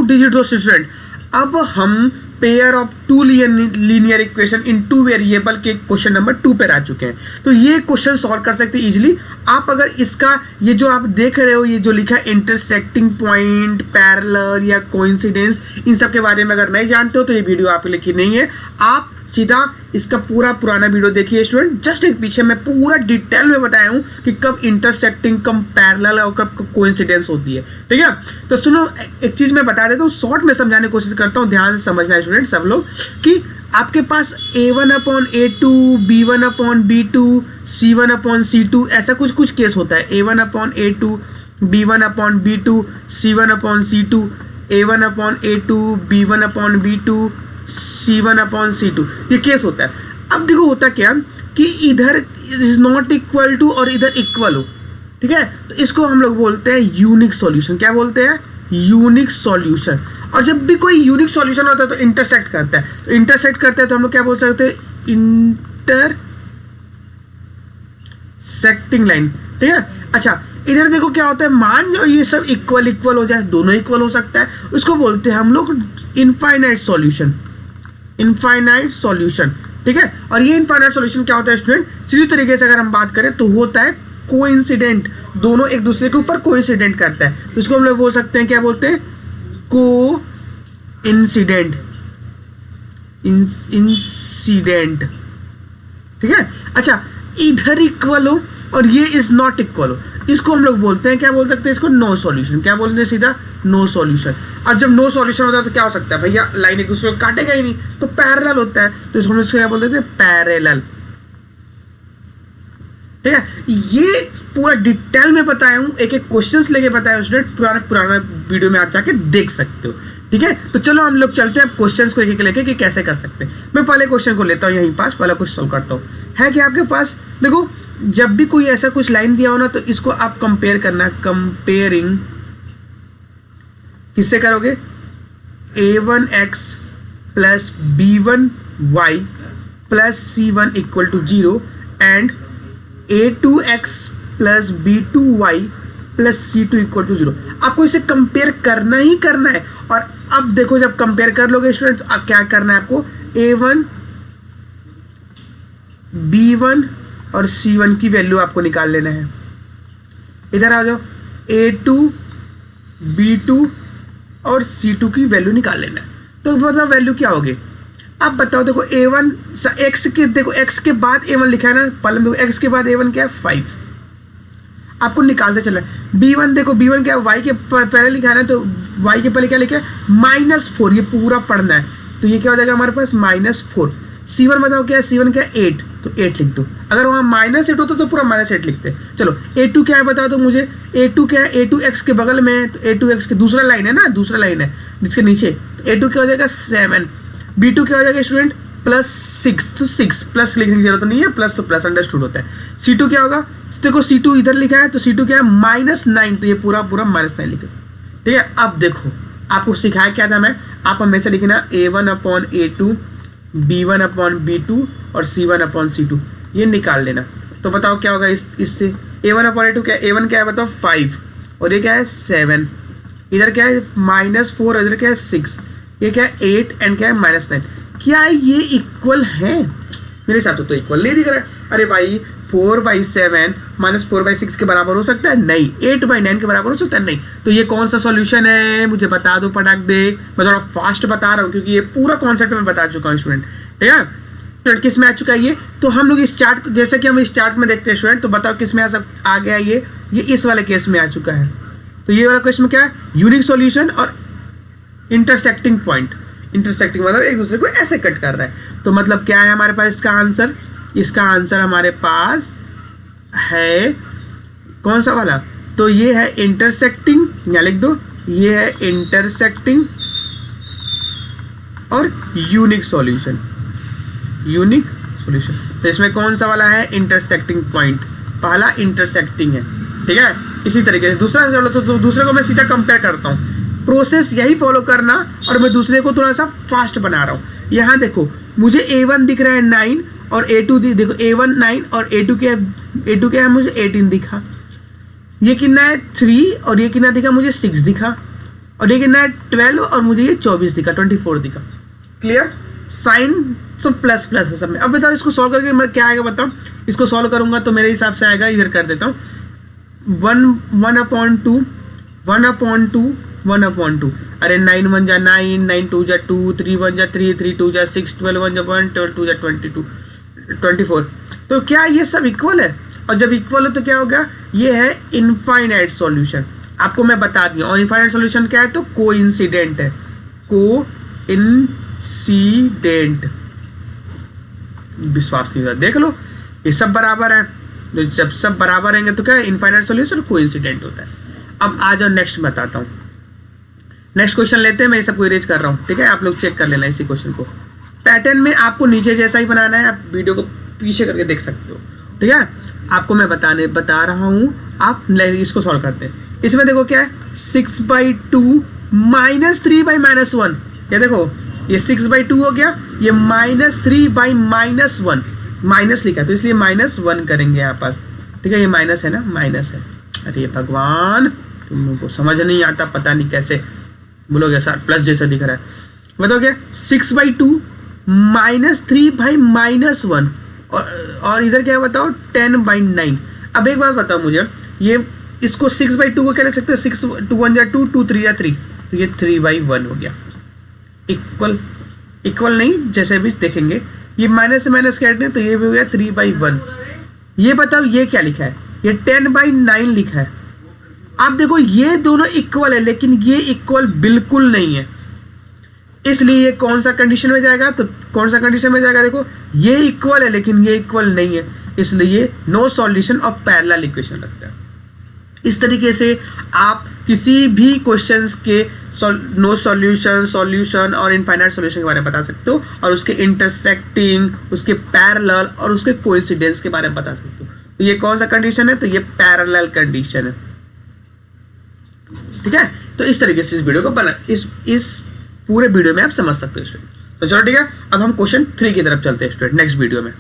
2 digit हो student. अब हम pair of 2 linear equation in 2 variable के क्वेश्चन नंबर 2 पर आ चुके हैं। तो ये क्वेश्चन सॉल्व कर सकते हैं इजीली आप। अगर इसका ये जो आप देख रहे हो, ये जो लिखा है इंटरसेक्टिंग पॉइंट, पैरेलल या कोइंसिडेंस, इन सब के बारे में अगर नहीं जानते हो तो ये वीडियो आपके लिए नहीं है। आप सीधा इसका पूरा पुराना वीडियो देखिए स्टूडेंट। जस्ट एक पीछे मैं पूरा डिटेल में बताया हूँ कि कब इंटरसेक्टिंग, कब पैरेलल और कब कोइंसिडेंस होती है। ठीक है, तो सुनो एक चीज मैं बता देता हूँ, शॉर्ट में समझाने की कोशिश करता हूँ, ध्यान से समझना है स्टूडेंट सब लोग, कि आपके पास A1/A2, B1/B2, C1/C2 ऐसा कुछ केस होता है। A1/A2, B1/B2, C1/C2, A1/A2, B1/B2, C1/C2, ये केस होता है। अब देखो होता क्या कि इधर इज नॉट इक्वल टू और इधर इक्वल हो, ठीक है, तो इसको हम लोग बोलते हैं यूनिक सॉल्यूशन। क्या बोलते हैं? Unique solution. और जब भी कोई यूनिक सॉल्यूशन होता है तो इंटरसेक्ट करता है, तो इंटरसेक्ट करता है तो हम लोग क्या बोल सकते हैं? Intersecting line. ठीक है, अच्छा इधर देखो क्या होता है, मान जो ये सब इक्वल हो जाए, दोनों इक्वल हो सकता है, उसको बोलते हैं हम लोग इनफाइनाइट सॉल्यूशन। इनफाइनाइट सॉल्यूशन, ठीक है। और ये इनफाइनाइट सॉल्यूशन क्या होता है स्टूडेंट? सीधी तरीके से अगर हम बात करें तो होता है कोइंसिडेंट, दोनों एक दूसरे के ऊपर कोइंसिडेंट करता है, तो इसको हम लोग बोल सकते हैं, क्या बोलते हैं? कोइंसिडेंट। इंसिडेंट, ठीक है। अच्छा इधर इक्वल हो और ये इज नॉट इक्वल हो, इसको हम लोग बोलते हैं, क्या बोल सकते हैं इसको? No solution. क्या बोलते हैं? सीधा नो सॉल्यूशन। और जब नो सॉल्यूशन होता है तो क्या हो सकता है भैया? लाइन एक दूसरे को काटेगा ही नहीं, तो पैरेलल होता है, तो इसको हम क्या बोलते थे? पैरेलल। ठीक है, ये पूरा डिटेल में बताया हूं, एक एक क्वेश्चंस लेके बताया स्टूडेंट, पुराना वीडियो में आप जाके देख सकते हो। ठीक है, तो चलो हम लोग चलते हैं अब क्वेश्चंस को एक एक लेके कि कैसे कर सकते हैं। मैं पहले क्वेश्चन को लेता हूं यहीं पास, पहला क्वेश्चन सॉल्व करता हूं। है कि आपके पास देखो, जब भी कोई ऐसा कुछ लाइन दिया हो ना, तो इसको आप कंपेयर करना। कंपेयरिंग किससे करोगे? A1x plus B1y plus C1 equal to 0 and A2x plus B2y plus C2 equal to 0। आपको इसे कंपेयर करना ही करना है। और अब देखो, जब कंपेयर कर लोगे स्टूडेंट तो अब क्या करना है आपको? A1, B1 और C1 की वैल्यू आपको निकाल लेना है। इधर आ जाओ, A2, B2 और C2 की वैल्यू निकाल लेना है। तो मतलब वैल्यू क्या होगी? अब बताओ, देखो A1 x के, देखो x के बाद A1 लिखा है ना, पहले देखो x के बाद A1 क्या है? 5। आपको निकालते चला। B1 देखो, B1 क्या है? y के पहले लिखा है ना, तो y के पहले क्या लिखा है? -4। ये पूरा पढ़ना है, तो ये क्या हो जाएगा हमारे पास? -4। C1 बताओ क्या है? C1 क्या है? 8, तो 8 लिख दो। अगर वहाँ -8 होता तो पूरा -8 लिखते। चलो A2 क्या है बता दो मुझे। A2 क्या है? A2x के बगल में है, तो A2x के दूसरा लाइन है ना, दूसरा लाइन है जिसके नीचे, तो A2 क्या हो जाएगा? 7। B2 क्या हो जाएगा स्टूडेंट? +6, तो 6 प्लस लिखने की जरूरत नहीं है, प्लस तो प्लस अंडरस्टूड होता है। C2 क्या होगा? देखो C2 इधर लिखा है, तो C2 क्या है? -9, तो ये पूरा -9 लिखे। ठीक है, अब देखो आपको सिखाया क्या था मैं, आप हमेशा लिखना A1/A2, B1/B2 और C1/C2, ये निकाल लेना। तो बताओ क्या होगा इससे? A1/A2 क्या है? A1 क्या है बताओ? 5, और ये क्या है? 7। इधर क्या है? -4, इधर क्या है? 6। ये क्या है? 8 एंड क्या है? -9। क्या ये इक्वल है? मेरे हिसाब से तो इक्वल नहीं दिख रहा है। अरे भाई 4/7 -4/6 के बराबर हो सकता है? नहीं। 8/9 के बराबर हो सकता है? नहीं। तो ये कौन सा सॉल्यूशन है? मुझे बता दो फटाक दे। मैं थोड़ा फास्ट बता रहा हूँ क्योंकि ये पूरा कॉन्सेप्ट मैं बता चुका हूँ स्टूडेंट। ठीक है, स्टूडेंट किस में आ चुका है ये? तो हम लोग इस चार्ट, जैसे कि हम इस चार्ट में देखते हैं स्टूडेंट, तो बताओ किस में आ गया ये इस वाले केस में आ चुका है। तो ये वाला केस में क्या है? यूनिक सॉल्यूशन और इंटरसेक्टिंग पॉइंट। इंटरसेक्टिंग मतलब एक दूसरे को ऐसे कट कर रहा है। तो मतलब क्या है हमारे पास इसका आंसर? इसका आंसर हमारे पास है कौन सा वाला? तो ये है इंटरसेक्टिंग, या लिख दो ये है इंटरसेक्टिंग और यूनिक सॉल्यूशन। यूनिक सॉल्यूशन, तो इसमें कौन सा वाला है? Intersecting point. पहला इंटरसेक्टिंग है, ठीक है। इसी तरीके से दूसरा, तो दूसरे को मैं सीधा कंपेयर करता हूँ। प्रोसेस यही फॉलो करना, और मैं दूसरे को थोड़ा सा फास्ट बना रहा हूँ। यहाँ देखो मुझे A1 दिख रहा है 9 और A2 देखो A1 9 और A2 क्या है? मुझे 18 दिखा। ये कितना है? 3, और ये कितना दिखा? मुझे 6 दिखा। और ये कितना है 12 और मुझे ये 24 दिखा, 24 दिखा। क्लियर? साइन सब प्लस प्लस है सब में। अब बताओ इसको सॉल्व करके क्या आएगा बताओ। इसको सॉल्व करूंगा तो मेरे हिसाब से आएगा, इधर कर देता हूँ 1/2 1/2 1/2। अरे 9 1 जा 9, 9 2 जा 2, 3 1 जा 3, 3 2 जा 6, 12 1 जा 1, 12 2 जा 22, 24। तो क्या ये सब इक्वल है? और जब इक्वल है तो क्या हो गया, ये है इनफाइनाइट सॉल्यूशन। आपको मैं बता दिया। और इनफाइनाइट सॉल्यूशन क्या है तो कोइंसिडेंट है, कोइंसिडेंट। विश्वास नहीं होता, देख लो ये सब बराबर है। जब सब बराबर रहेंगे तो क्या है, इनफाइनाइट सॉल्यूशन कोइंसिडेंट होता है। अब आ जाओ नेक्स्ट बताता हूँ। नेक्स्ट क्वेश्चन लेते हैं, मैं ये सबको इरेज कर रहा हूँ, ठीक है? आप लोग चेक कर लेना इसी क्वेश्चन को। पैटर्न में आपको नीचे जैसा ही बनाना है, आप वीडियो को पीछे करके देख सकते हो, ठीक है? आपको मैं बता रहा हूँ, आप इसको सॉल्व करते हैं। इसमें देखो क्या है 6/2 -3/-1। ये देखो ये 6/2 हो गया, ये -3/-1 माइनस लिखा तो इसलिए -1 करेंगे यहाँ पास, ठीक है? ये माइनस है ना, माइनस है। अरे भगवान, तुम लोगों को समझ नहीं आता, पता नहीं कैसे बोलोगे सर, प्लस जैसा दिख रहा है। बताओ क्या 6/2 -3/-1 और इधर क्या है बताओ 10/9। अब एक बात बताओ मुझे, ये इसको 6/2 को क्या लिख सकते हैं, 6 2 1 जा 2, 2 3 जा 3, तो ये 3/1 हो गया। इक्वल नहीं, जैसे भी देखेंगे ये माइनस से माइनस काटने तो ये भी हो गया 3/1। ये बताओ ये क्या लिखा है, ये 10/9 लिखा है। आप देखो ये दोनों इक्वल है, लेकिन ये इक्वल बिल्कुल नहीं है, इसलिए ये कौन सा कंडीशन में जाएगा, तो कौन सा कंडीशन में जाएगा, देखो ये इक्वल है लेकिन ये इक्वल नहीं है, इसलिए no solution of parallel equation लगता है। इस तरीके से आप किसी भी क्वेश्चंस के नो सॉल्यूशन, सॉल्यूशन और इनफाइनाइट सॉल्यूशन के बारे में बता सकते हो, और उसके इंटरसेक्टिंग, उसके पैरेलल और उसके कोइंसिडेंस के बारे में बता सकते हो। तो ये कौन सा कंडीशन है, तो ये पैरेलल कंडीशन है, ठीक है? तो इस तरीके से इस वीडियो को बना, इस पूरे वीडियो में आप समझ सकते हो स्टूडेंट। तो चलो ठीक है, अब हम क्वेश्चन 3 की तरफ चलते हैं स्टूडेंट नेक्स्ट वीडियो में।